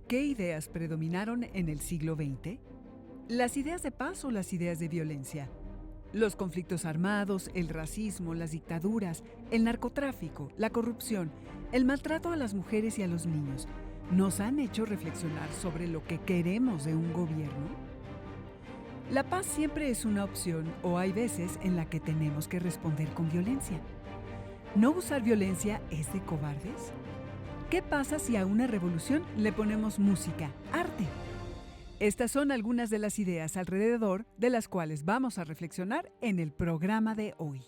¿Qué ideas predominaron en el siglo XX? ¿Las ideas de paz o las ideas de violencia? Los conflictos armados, el racismo, las dictaduras, el narcotráfico, la corrupción, el maltrato a las mujeres y a los niños, ¿nos han hecho reflexionar sobre lo que queremos de un gobierno? La paz siempre es una opción o hay veces en la que tenemos que responder con violencia. ¿No usar violencia es de cobardes? ¿Qué pasa si a una revolución le ponemos música, arte? Estas son algunas de las ideas alrededor de las cuales vamos a reflexionar en el programa de hoy.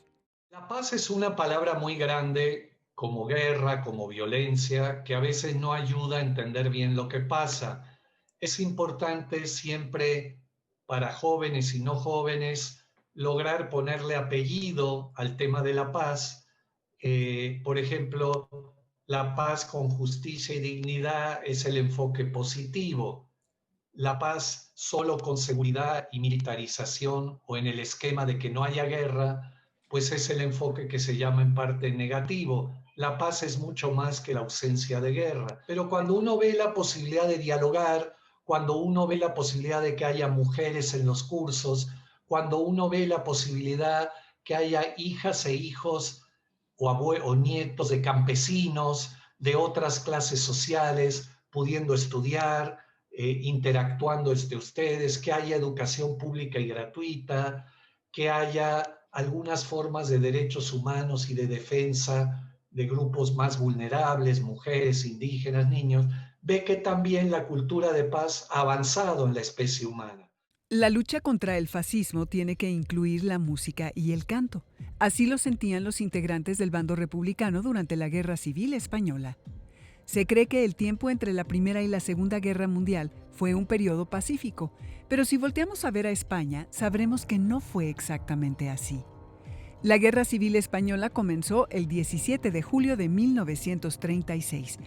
La paz es una palabra muy grande, como guerra, como violencia, que a veces no ayuda a entender bien lo que pasa. Es importante siempre para jóvenes y no jóvenes lograr ponerle apellido al tema de la paz. Por ejemplo, la paz con justicia y dignidad es el enfoque positivo. La paz solo con seguridad y militarización o en el esquema de que no haya guerra, pues es el enfoque que se llama en parte negativo. La paz es mucho más que la ausencia de guerra. Pero cuando uno ve la posibilidad de dialogar, cuando uno ve la posibilidad de que haya mujeres en los cursos, cuando uno ve la posibilidad que haya hijas e hijos o nietos de campesinos, de otras clases sociales, pudiendo estudiar, interactuando entre ustedes, que haya educación pública y gratuita, que haya algunas formas de derechos humanos y de defensa de grupos más vulnerables, mujeres, indígenas, niños, ve que también la cultura de paz ha avanzado en la especie humana. La lucha contra el fascismo tiene que incluir la música y el canto. Así lo sentían los integrantes del bando republicano durante la Guerra Civil Española. Se cree que el tiempo entre la Primera y la Segunda Guerra Mundial fue un periodo pacífico, pero si volteamos a ver a España, sabremos que no fue exactamente así. La Guerra Civil Española comenzó el 17 de julio de 1936,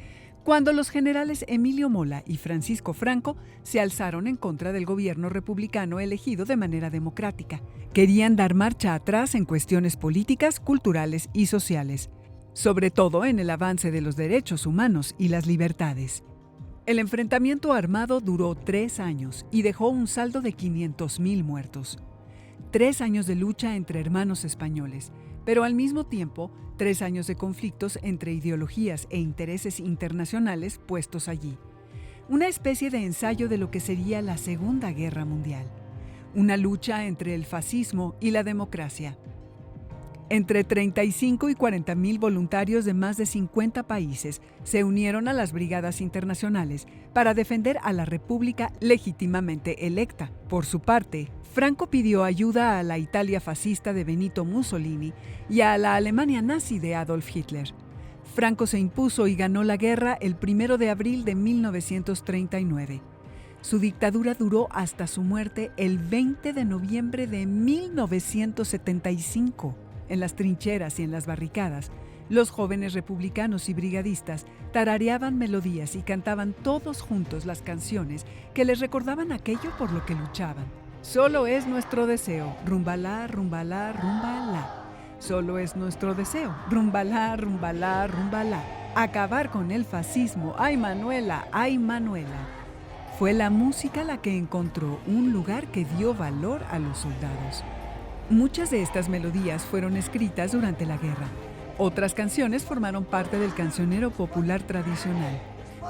cuando los generales Emilio Mola y Francisco Franco se alzaron en contra del gobierno republicano elegido de manera democrática. Querían dar marcha atrás en cuestiones políticas, culturales y sociales, sobre todo en el avance de los derechos humanos y las libertades. El enfrentamiento armado duró 3 años y dejó un saldo de 500,000 muertos. 3 años de lucha entre hermanos españoles, pero al mismo tiempo 3 años de conflictos entre ideologías e intereses internacionales puestos allí. Una especie de ensayo de lo que sería la Segunda Guerra Mundial. Una lucha entre el fascismo y la democracia. Entre 35 y 40,000 voluntarios de más de 50 países se unieron a las brigadas internacionales para defender a la República legítimamente electa. Por su parte, Franco pidió ayuda a la Italia fascista de Benito Mussolini y a la Alemania nazi de Adolf Hitler. Franco se impuso y ganó la guerra el 1 de abril de 1939. Su dictadura duró hasta su muerte el 20 de noviembre de 1975. En las trincheras y en las barricadas, los jóvenes republicanos y brigadistas tarareaban melodías y cantaban todos juntos las canciones que les recordaban aquello por lo que luchaban. Solo es nuestro deseo, rumbalá, rumbalá, rumbalá. Solo es nuestro deseo, rumbalá, rumbalá, rumbalá. Acabar con el fascismo, ay Manuela, ay Manuela. Fue la música la que encontró un lugar que dio valor a los soldados. Muchas de estas melodías fueron escritas durante la guerra. Otras canciones formaron parte del cancionero popular tradicional,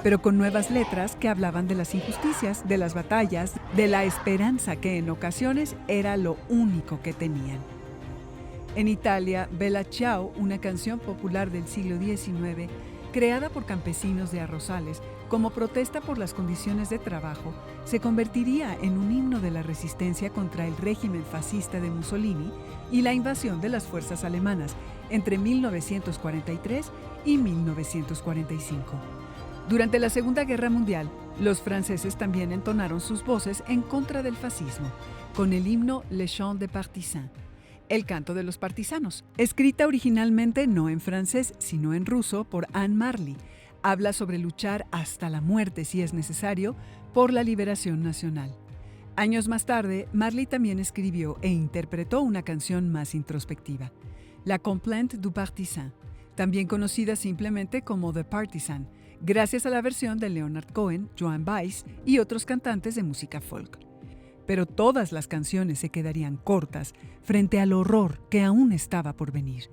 pero con nuevas letras que hablaban de las injusticias, de las batallas, de la esperanza que en ocasiones era lo único que tenían. En Italia, Bella Ciao, una canción popular del siglo XIX, creada por campesinos de arrozales como protesta por las condiciones de trabajo, se convertiría en un himno de la resistencia contra el régimen fascista de Mussolini y la invasión de las fuerzas alemanas entre 1943 y 1945. Durante la Segunda Guerra Mundial, los franceses también entonaron sus voces en contra del fascismo, con el himno Le Chant des Partisans, el canto de los partisanos, escrita originalmente no en francés, sino en ruso por Anne Marley. Habla sobre luchar hasta la muerte, si es necesario, por la liberación nacional. Años más tarde, Marley también escribió e interpretó una canción más introspectiva, La Complainte du Partisan, también conocida simplemente como The Partisan, gracias a la versión de Leonard Cohen, Joan Baez y otros cantantes de música folk. Pero todas las canciones se quedarían cortas frente al horror que aún estaba por venir.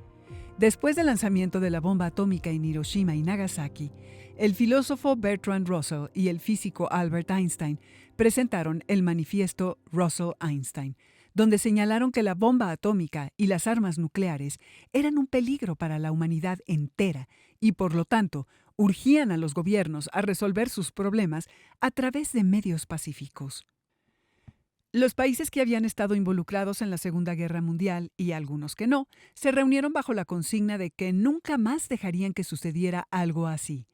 Después del lanzamiento de la bomba atómica en Hiroshima y Nagasaki, el filósofo Bertrand Russell y el físico Albert Einstein presentaron el manifiesto Russell-Einstein, donde señalaron que la bomba atómica y las armas nucleares eran un peligro para la humanidad entera y, por lo tanto, urgían a los gobiernos a resolver sus problemas a través de medios pacíficos. Los países que habían estado involucrados en la Segunda Guerra Mundial, y algunos que no, se reunieron bajo la consigna de que nunca más dejarían que sucediera algo así.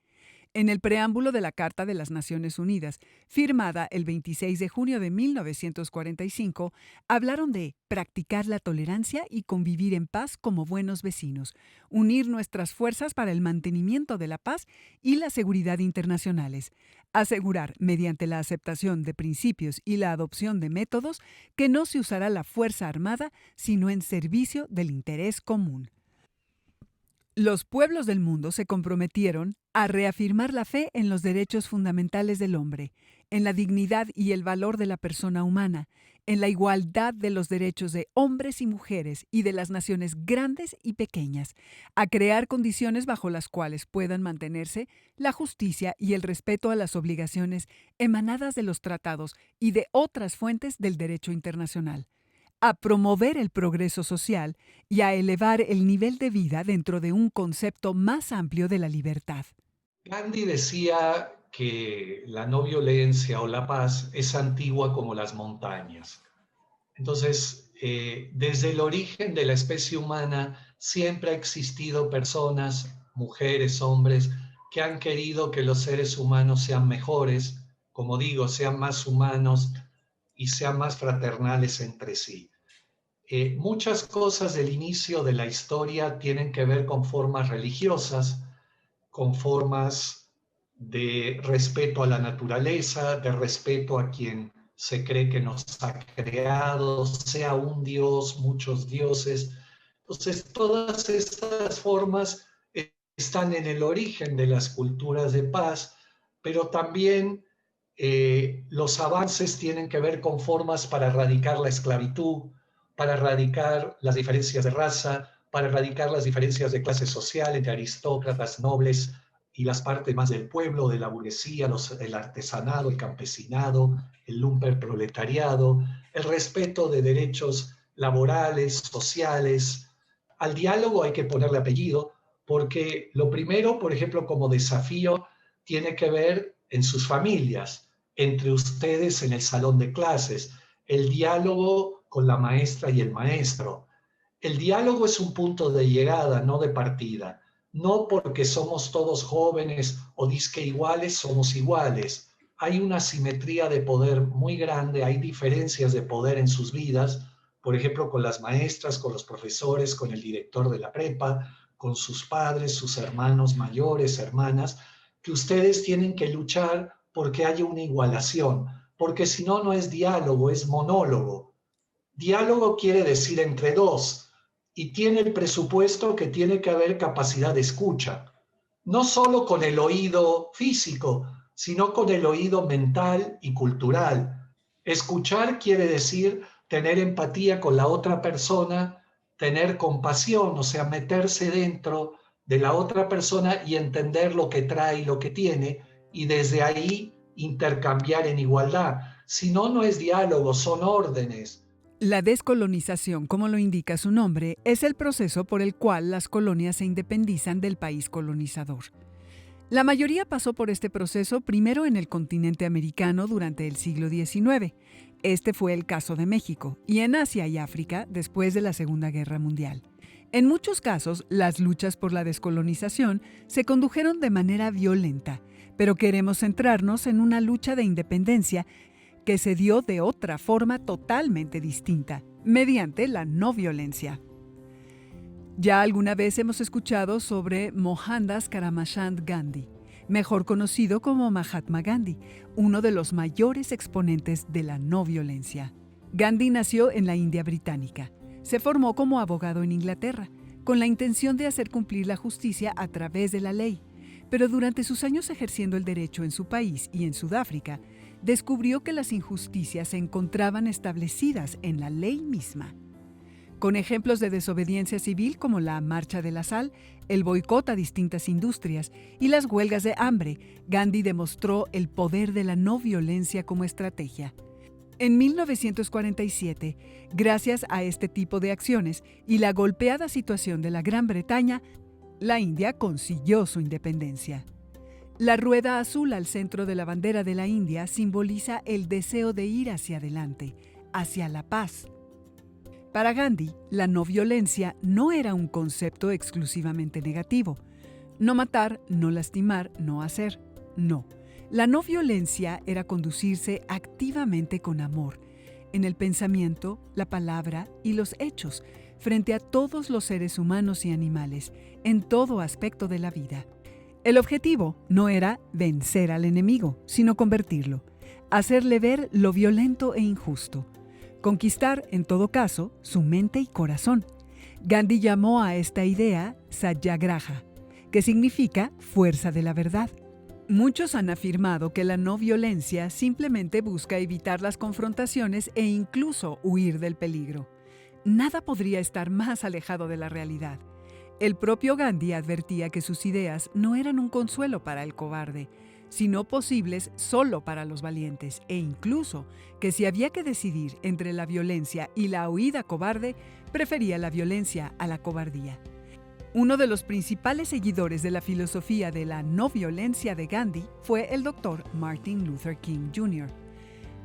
En el preámbulo de la Carta de las Naciones Unidas, firmada el 26 de junio de 1945, hablaron de practicar la tolerancia y convivir en paz como buenos vecinos, unir nuestras fuerzas para el mantenimiento de la paz y la seguridad internacionales, asegurar, mediante la aceptación de principios y la adopción de métodos, que no se usará la fuerza armada, sino en servicio del interés común. Los pueblos del mundo se comprometieron a reafirmar la fe en los derechos fundamentales del hombre, en la dignidad y el valor de la persona humana, en la igualdad de los derechos de hombres y mujeres y de las naciones grandes y pequeñas, a crear condiciones bajo las cuales puedan mantenerse la justicia y el respeto a las obligaciones emanadas de los tratados y de otras fuentes del derecho internacional, a promover el progreso social y a elevar el nivel de vida dentro de un concepto más amplio de la libertad. Gandhi decía que la no violencia o la paz es antigua como las montañas. Entonces, desde el origen de la especie humana siempre ha existido personas, mujeres, hombres, que han querido que los seres humanos sean mejores, como digo, sean más humanos y sean más fraternales entre sí. Muchas cosas del inicio de la historia tienen que ver con formas religiosas, con formas de respeto a la naturaleza, de respeto a quien se cree que nos ha creado, sea un dios, muchos dioses. Entonces, todas estas formas están en el origen de las culturas de paz, pero también los avances tienen que ver con formas para erradicar la esclavitud, para erradicar las diferencias de raza, para erradicar las diferencias de clase social entre aristócratas, nobles y las partes más del pueblo, de la burguesía, el artesanado, el campesinado, el lumpenproletariado, el respeto de derechos laborales, sociales. Al diálogo hay que ponerle apellido, porque lo primero, por ejemplo, como desafío, tiene que ver en sus familias, entre ustedes en el salón de clases, el diálogo con la maestra y el maestro. El diálogo es un punto de llegada, no de partida. No porque somos todos jóvenes o disque iguales, somos iguales. Hay una simetría de poder muy grande, hay diferencias de poder en sus vidas, por ejemplo, con las maestras, con los profesores, con el director de la prepa, con sus padres, sus hermanos mayores, hermanas, que ustedes tienen que luchar porque haya una igualación, porque si no, no es diálogo, es monólogo. Diálogo quiere decir entre dos y tiene el presupuesto que tiene que haber capacidad de escucha, no solo con el oído físico, sino con el oído mental y cultural. Escuchar quiere decir tener empatía con la otra persona, tener compasión, o sea, meterse dentro de la otra persona y entender lo que trae y lo que tiene, y desde ahí intercambiar en igualdad. Si no, no es diálogo, son órdenes. La descolonización, como lo indica su nombre, es el proceso por el cual las colonias se independizan del país colonizador. La mayoría pasó por este proceso primero en el continente americano durante el siglo XIX. Este fue el caso de México, y en Asia y África después de la Segunda Guerra Mundial. En muchos casos, las luchas por la descolonización se condujeron de manera violenta, pero queremos centrarnos en una lucha de independencia que se dio de otra forma totalmente distinta, mediante la no violencia. Ya alguna vez hemos escuchado sobre Mohandas Karamchand Gandhi, mejor conocido como Mahatma Gandhi, uno de los mayores exponentes de la no violencia. Gandhi nació en la India británica. Se formó como abogado en Inglaterra, con la intención de hacer cumplir la justicia a través de la ley, Pero durante sus años ejerciendo el derecho en su país y en Sudáfrica, descubrió que las injusticias se encontraban establecidas en la ley misma. Con ejemplos de desobediencia civil como la Marcha de la Sal, el boicot a distintas industrias y las huelgas de hambre, Gandhi demostró el poder de la no violencia como estrategia. En 1947, gracias a este tipo de acciones y la golpeada situación de la Gran Bretaña, la India consiguió su independencia. La rueda azul al centro de la bandera de la India simboliza el deseo de ir hacia adelante, hacia la paz. Para Gandhi, la no violencia no era un concepto exclusivamente negativo. No matar, no lastimar, no hacer. No. La no violencia era conducirse activamente con amor, en el pensamiento, la palabra y los hechos, frente a todos los seres humanos y animales, en todo aspecto de la vida. El objetivo no era vencer al enemigo, sino convertirlo, hacerle ver lo violento e injusto. Conquistar, en todo caso, su mente y corazón. Gandhi llamó a esta idea Satyagraha, que significa fuerza de la verdad. Muchos han afirmado que la no violencia simplemente busca evitar las confrontaciones e incluso huir del peligro. Nada podría estar más alejado de la realidad. El propio Gandhi advertía que sus ideas no eran un consuelo para el cobarde, sino posibles solo para los valientes, e incluso que si había que decidir entre la violencia y la huida cobarde, prefería la violencia a la cobardía. Uno de los principales seguidores de la filosofía de la no violencia de Gandhi fue el Dr. Martin Luther King Jr.,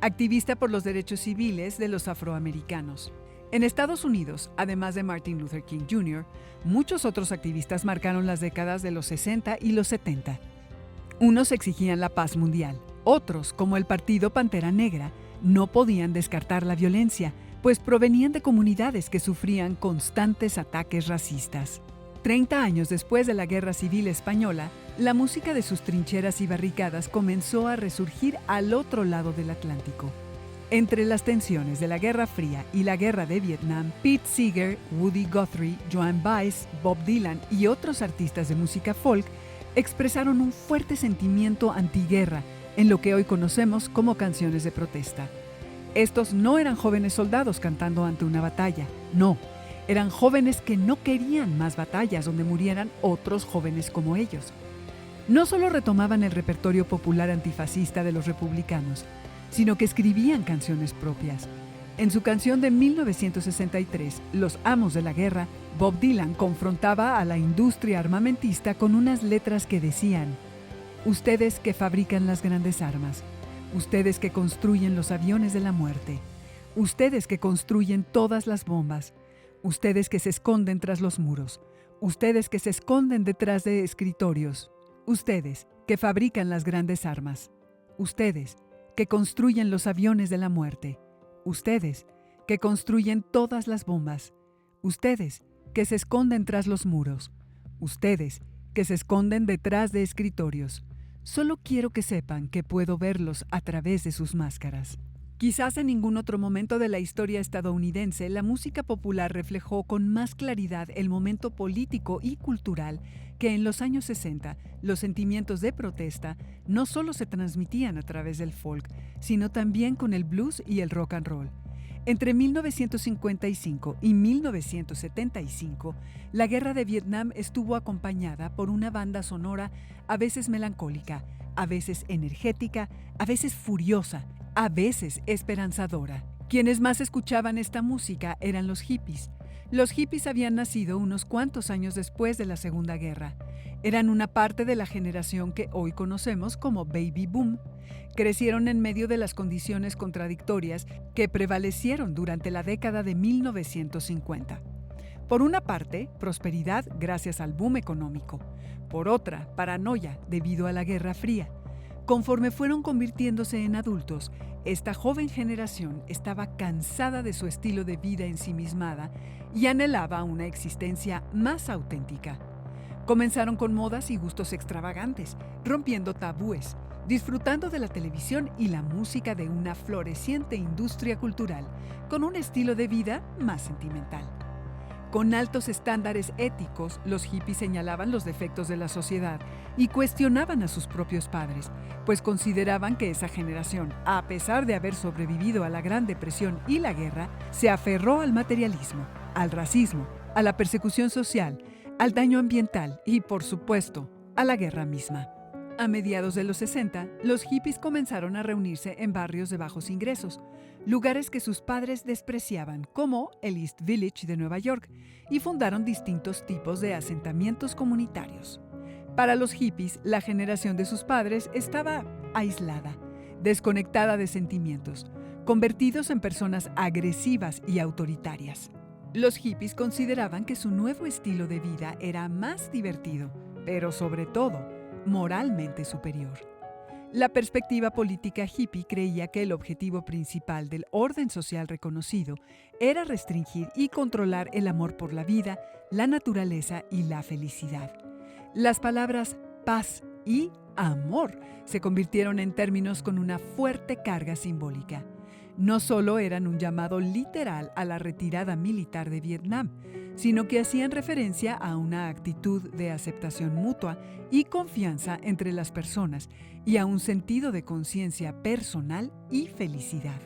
activista por los derechos civiles de los afroamericanos. En Estados Unidos, además de Martin Luther King Jr., muchos otros activistas marcaron las décadas de los 60 y los 70. Unos exigían la paz mundial, otros, como el Partido Pantera Negra, no podían descartar la violencia, pues provenían de comunidades que sufrían constantes ataques racistas. 30 años después de la Guerra Civil Española, la música de sus trincheras y barricadas comenzó a resurgir al otro lado del Atlántico. Entre las tensiones de la Guerra Fría y la Guerra de Vietnam, Pete Seeger, Woody Guthrie, Joan Baez, Bob Dylan y otros artistas de música folk expresaron un fuerte sentimiento antiguerra en lo que hoy conocemos como canciones de protesta. Estos no eran jóvenes soldados cantando ante una batalla, no. Eran jóvenes que no querían más batallas donde murieran otros jóvenes como ellos. No solo retomaban el repertorio popular antifascista de los republicanos, sino que escribían canciones propias. En su canción de 1963, Los Amos de la Guerra, Bob Dylan confrontaba a la industria armamentista con unas letras que decían: ustedes que fabrican las grandes armas, ustedes que construyen los aviones de la muerte, ustedes que construyen todas las bombas, ustedes que se esconden tras los muros, ustedes que se esconden detrás de escritorios, ustedes que fabrican las grandes armas, ustedes que construyen los aviones de la muerte, ustedes que construyen todas las bombas, ustedes que se esconden tras los muros, ustedes que se esconden detrás de escritorios. Solo quiero que sepan que puedo verlos a través de sus máscaras. Quizás en ningún otro momento de la historia estadounidense la música popular reflejó con más claridad el momento político y cultural que en los años 60 los sentimientos de protesta no solo se transmitían a través del folk, sino también con el blues y el rock and roll. Entre 1955 y 1975, la Guerra de Vietnam estuvo acompañada por una banda sonora a veces melancólica, a veces energética, a veces furiosa, a veces esperanzadora. Quienes más escuchaban esta música eran los hippies. Los hippies habían nacido unos cuantos años después de la Segunda Guerra. Eran una parte de la generación que hoy conocemos como Baby Boom. Crecieron en medio de las condiciones contradictorias que prevalecieron durante la década de 1950. Por una parte, prosperidad gracias al boom económico. Por otra, paranoia debido a la Guerra Fría. Conforme fueron convirtiéndose en adultos, esta joven generación estaba cansada de su estilo de vida ensimismada y anhelaba una existencia más auténtica. Comenzaron con modas y gustos extravagantes, rompiendo tabúes, disfrutando de la televisión y la música de una floreciente industria cultural, con un estilo de vida más sentimental. Con altos estándares éticos, los hippies señalaban los defectos de la sociedad y cuestionaban a sus propios padres, pues consideraban que esa generación, a pesar de haber sobrevivido a la Gran Depresión y la guerra, se aferró al materialismo, al racismo, a la persecución social, al daño ambiental y, por supuesto, a la guerra misma. A mediados de los 60, los hippies comenzaron a reunirse en barrios de bajos ingresos, lugares que sus padres despreciaban, como el East Village de Nueva York, y fundaron distintos tipos de asentamientos comunitarios. Para los hippies, la generación de sus padres estaba aislada, desconectada de sentimientos, convertidos en personas agresivas y autoritarias. Los hippies consideraban que su nuevo estilo de vida era más divertido, pero sobre todo, moralmente superior. La perspectiva política hippie creía que el objetivo principal del orden social reconocido era restringir y controlar el amor por la vida, la naturaleza y la felicidad. Las palabras paz y amor se convirtieron en términos con una fuerte carga simbólica. No solo eran un llamado literal a la retirada militar de Vietnam, sino que hacían referencia a una actitud de aceptación mutua y confianza entre las personas y a un sentido de conciencia personal y felicidad.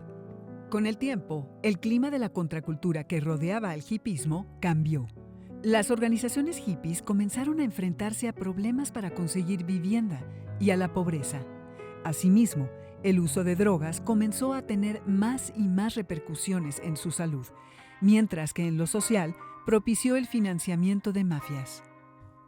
Con el tiempo, el clima de la contracultura que rodeaba al hippismo cambió. Las organizaciones hippies comenzaron a enfrentarse a problemas para conseguir vivienda y a la pobreza. Asimismo, el uso de drogas comenzó a tener más y más repercusiones en su salud, mientras que en lo social propició el financiamiento de mafias.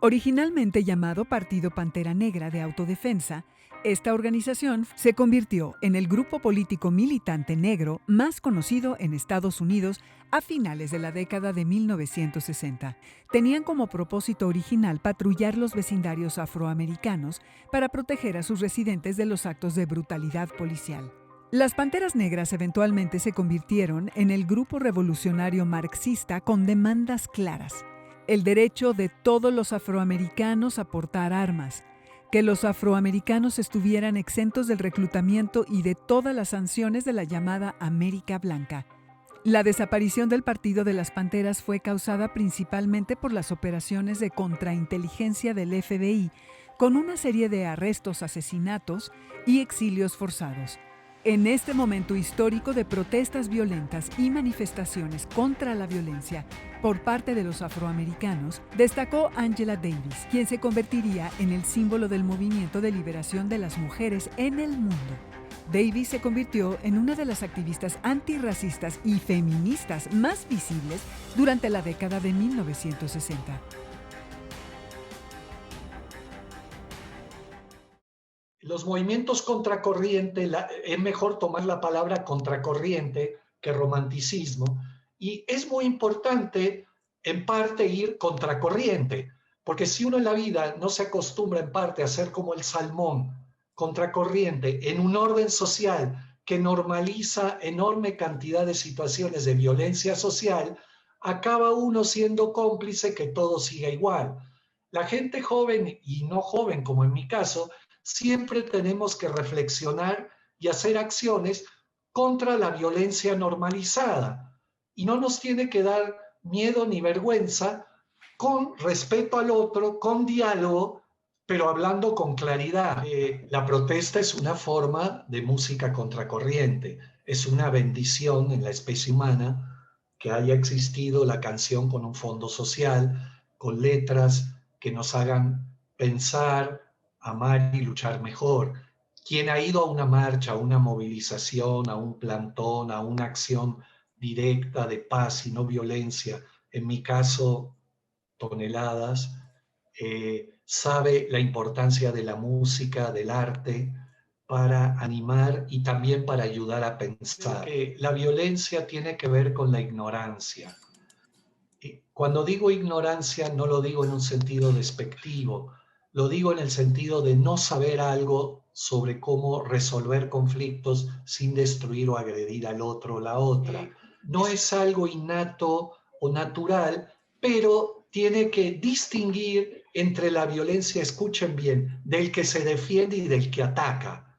Originalmente llamado Partido Pantera Negra de Autodefensa, esta organización se convirtió en el grupo político militante negro más conocido en Estados Unidos a finales de la década de 1960. Tenían como propósito original patrullar los vecindarios afroamericanos para proteger a sus residentes de los actos de brutalidad policial. Las Panteras Negras eventualmente se convirtieron en el grupo revolucionario marxista con demandas claras: el derecho de todos los afroamericanos a portar armas, que los afroamericanos estuvieran exentos del reclutamiento y de todas las sanciones de la llamada América Blanca. La desaparición del Partido de las Panteras fue causada principalmente por las operaciones de contrainteligencia del FBI, con una serie de arrestos, asesinatos y exilios forzados. En este momento histórico de protestas violentas y manifestaciones contra la violencia por parte de los afroamericanos, destacó Angela Davis, quien se convertiría en el símbolo del movimiento de liberación de las mujeres en el mundo. Davis se convirtió en una de las activistas antirracistas y feministas más visibles durante la década de 1960. Los movimientos contracorriente, es mejor tomar la palabra contracorriente que romanticismo, y es muy importante en parte ir contracorriente, porque si uno en la vida no se acostumbra en parte a ser como el salmón, contracorriente, en un orden social que normaliza enorme cantidad de situaciones de violencia social, acaba uno siendo cómplice que todo siga igual. La gente joven y no joven, como en mi caso, siempre tenemos que reflexionar y hacer acciones contra la violencia normalizada. Y no nos tiene que dar miedo ni vergüenza, con respeto al otro, con diálogo, pero hablando con claridad. La protesta es una forma de música contracorriente. Es una bendición en la especie humana que haya existido la canción con un fondo social, con letras que nos hagan pensar, amar y luchar mejor. Quien ha ido a una marcha, a una movilización, a un plantón, a una acción directa de paz y no violencia, en mi caso, toneladas, sabe la importancia de la música, del arte, para animar y también para ayudar a pensar. La violencia tiene que ver con la ignorancia. Cuando digo ignorancia, no lo digo en un sentido despectivo, lo digo en el sentido de no saber algo sobre cómo resolver conflictos sin destruir o agredir al otro o la otra. No es algo innato o natural, pero tiene que distinguir entre la violencia, escuchen bien, del que se defiende y del que ataca.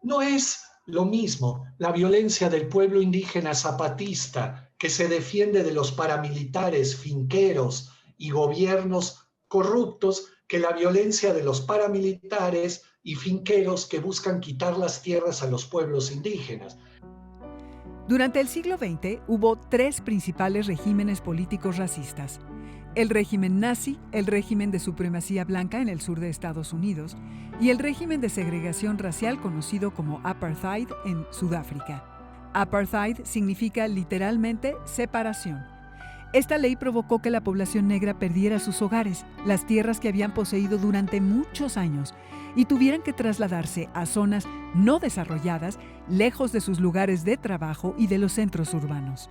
No es lo mismo la violencia del pueblo indígena zapatista que se defiende de los paramilitares, finqueros y gobiernos corruptos que la violencia de los paramilitares y finqueros que buscan quitar las tierras a los pueblos indígenas. Durante el siglo XX hubo tres principales regímenes políticos racistas: el régimen nazi, el régimen de supremacía blanca en el sur de Estados Unidos y el régimen de segregación racial conocido como apartheid en Sudáfrica. Apartheid significa literalmente separación. Esta ley provocó que la población negra perdiera sus hogares, las tierras que habían poseído durante muchos años, y tuvieran que trasladarse a zonas no desarrolladas, lejos de sus lugares de trabajo y de los centros urbanos.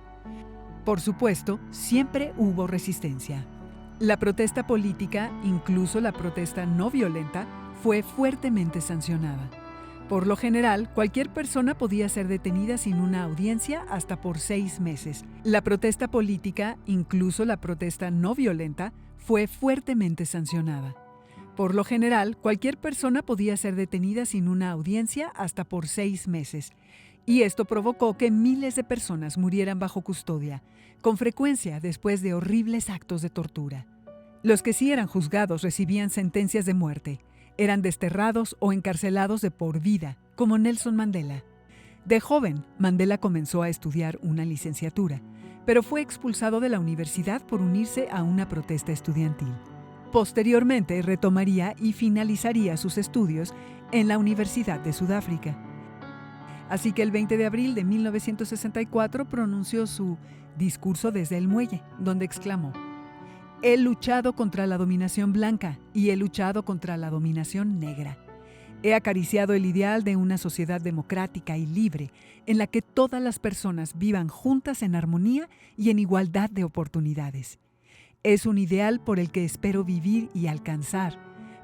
Por supuesto, siempre hubo resistencia. La protesta política, incluso la protesta no violenta, fue fuertemente sancionada. Por lo general, cualquier persona podía ser detenida sin una audiencia hasta por 6 meses. La protesta política, incluso la protesta no violenta, fue fuertemente sancionada. Por lo general, cualquier persona podía ser detenida sin una audiencia hasta por 6 meses. Y esto provocó que miles de personas murieran bajo custodia, con frecuencia después de horribles actos de tortura. Los que sí eran juzgados recibían sentencias de muerte. Eran desterrados o encarcelados de por vida, como Nelson Mandela. De joven, Mandela comenzó a estudiar una licenciatura, pero fue expulsado de la universidad por unirse a una protesta estudiantil. Posteriormente, retomaría y finalizaría sus estudios en la Universidad de Sudáfrica. Así que el 20 de abril de 1964 pronunció su discurso desde el muelle, donde exclamó: "He luchado contra la dominación blanca y he luchado contra la dominación negra. He acariciado el ideal de una sociedad democrática y libre en la que todas las personas vivan juntas en armonía y en igualdad de oportunidades. Es un ideal por el que espero vivir y alcanzar,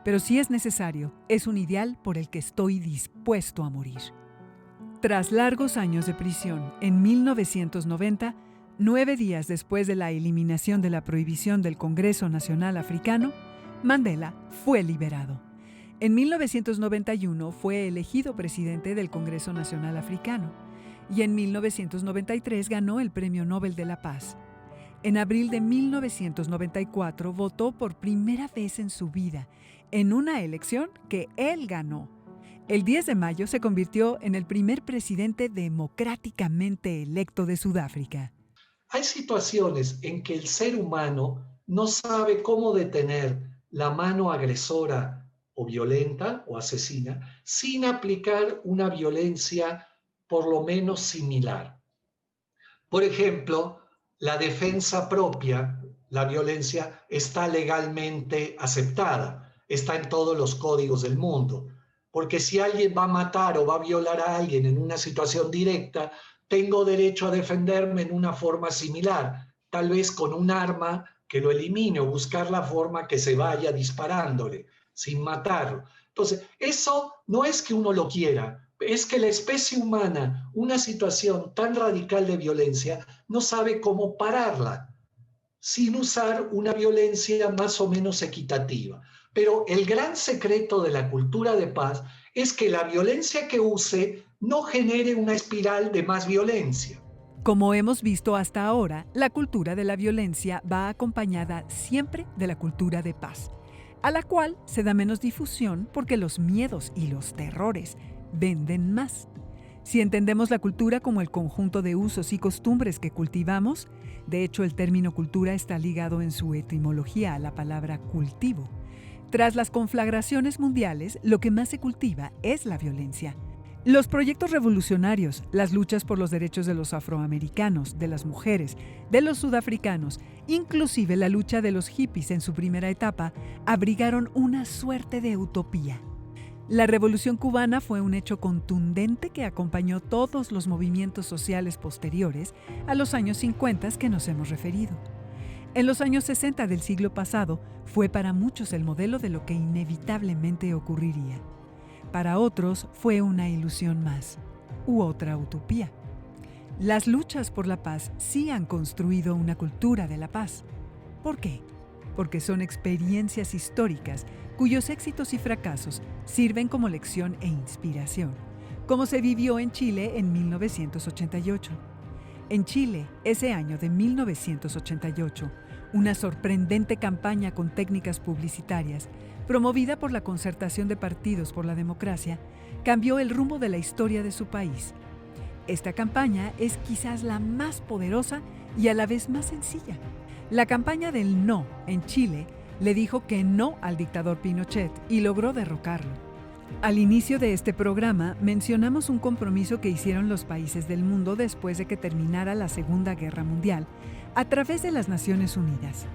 pero si es necesario, es un ideal por el que estoy dispuesto a morir". Tras largos años de prisión, en 1990, 9 días después de la eliminación de la prohibición del Congreso Nacional Africano, Mandela fue liberado. En 1991 fue elegido presidente del Congreso Nacional Africano y en 1993 ganó el Premio Nobel de la Paz. En abril de 1994 votó por primera vez en su vida en una elección que él ganó. El 10 de mayo se convirtió en el primer presidente democráticamente electo de Sudáfrica. Hay situaciones en que el ser humano no sabe cómo detener la mano agresora o violenta o asesina sin aplicar una violencia por lo menos similar. Por ejemplo, la defensa propia, la violencia, está legalmente aceptada, está en todos los códigos del mundo. Porque si alguien va a matar o va a violar a alguien en una situación directa, tengo derecho a defenderme en una forma similar, tal vez con un arma que lo elimine o buscar la forma que se vaya disparándole sin matarlo. Entonces, eso no es que uno lo quiera, es que la especie humana, una situación tan radical de violencia, no sabe cómo pararla sin usar una violencia más o menos equitativa. Pero el gran secreto de la cultura de paz es que la violencia que use no genere una espiral de más violencia. Como hemos visto hasta ahora, la cultura de la violencia va acompañada siempre de la cultura de paz, a la cual se da menos difusión porque los miedos y los terrores venden más. Si entendemos la cultura como el conjunto de usos y costumbres que cultivamos, de hecho el término cultura está ligado en su etimología a la palabra cultivo. Tras las conflagraciones mundiales, lo que más se cultiva es la violencia. Los proyectos revolucionarios, las luchas por los derechos de los afroamericanos, de las mujeres, de los sudafricanos, inclusive la lucha de los hippies en su primera etapa, abrigaron una suerte de utopía. La Revolución Cubana fue un hecho contundente que acompañó todos los movimientos sociales posteriores a los años 50 que nos hemos referido. En los años 60 del siglo pasado fue para muchos el modelo de lo que inevitablemente ocurriría. Para otros fue una ilusión más, u otra utopía. Las luchas por la paz sí han construido una cultura de la paz. ¿Por qué? Porque son experiencias históricas cuyos éxitos y fracasos sirven como lección e inspiración, como se vivió en Chile en 1988. En Chile, ese año de 1988, una sorprendente campaña con técnicas publicitarias, promovida por la Concertación de Partidos por la Democracia, cambió el rumbo de la historia de su país. Esta campaña es quizás la más poderosa y a la vez más sencilla. La campaña del no en Chile le dijo que no al dictador Pinochet y logró derrocarlo. Al inicio de este programa mencionamos un compromiso que hicieron los países del mundo después de que terminara la Segunda Guerra Mundial a través de las Naciones Unidas.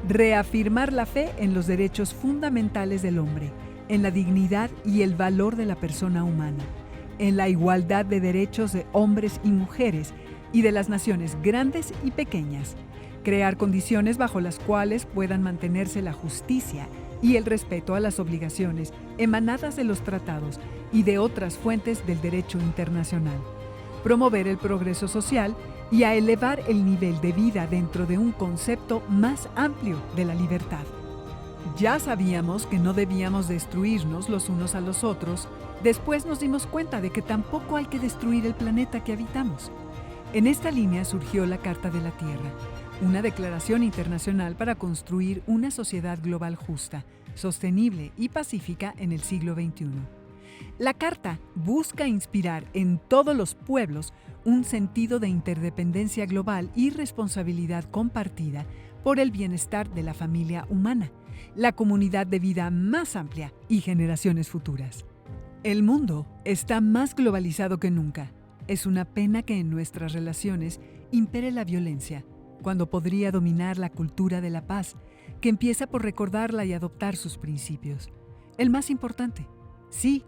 Reafirmar la fe en los derechos fundamentales del hombre, en la dignidad y el valor de la persona humana, en la igualdad de derechos de hombres y mujeres y de las naciones grandes y pequeñas, crear condiciones bajo las cuales puedan mantenerse la justicia y el respeto a las obligaciones emanadas de los tratados y de otras fuentes del derecho internacional, promover el progreso social y a elevar el nivel de vida dentro de un concepto más amplio de la libertad. Ya sabíamos que no debíamos destruirnos los unos a los otros, después nos dimos cuenta de que tampoco hay que destruir el planeta que habitamos. En esta línea surgió la Carta de la Tierra, una declaración internacional para construir una sociedad global justa, sostenible y pacífica en el siglo XXI. La Carta busca inspirar en todos los pueblos un sentido de interdependencia global y responsabilidad compartida por el bienestar de la familia humana, la comunidad de vida más amplia y generaciones futuras. El mundo está más globalizado que nunca. Es una pena que en nuestras relaciones impere la violencia, cuando podría dominar la cultura de la paz, que empieza por recordarla y adoptar sus principios. El más importante, sí,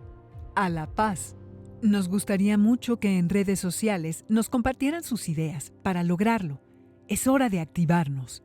a la paz. Nos gustaría mucho que en redes sociales nos compartieran sus ideas para lograrlo. Es hora de activarnos.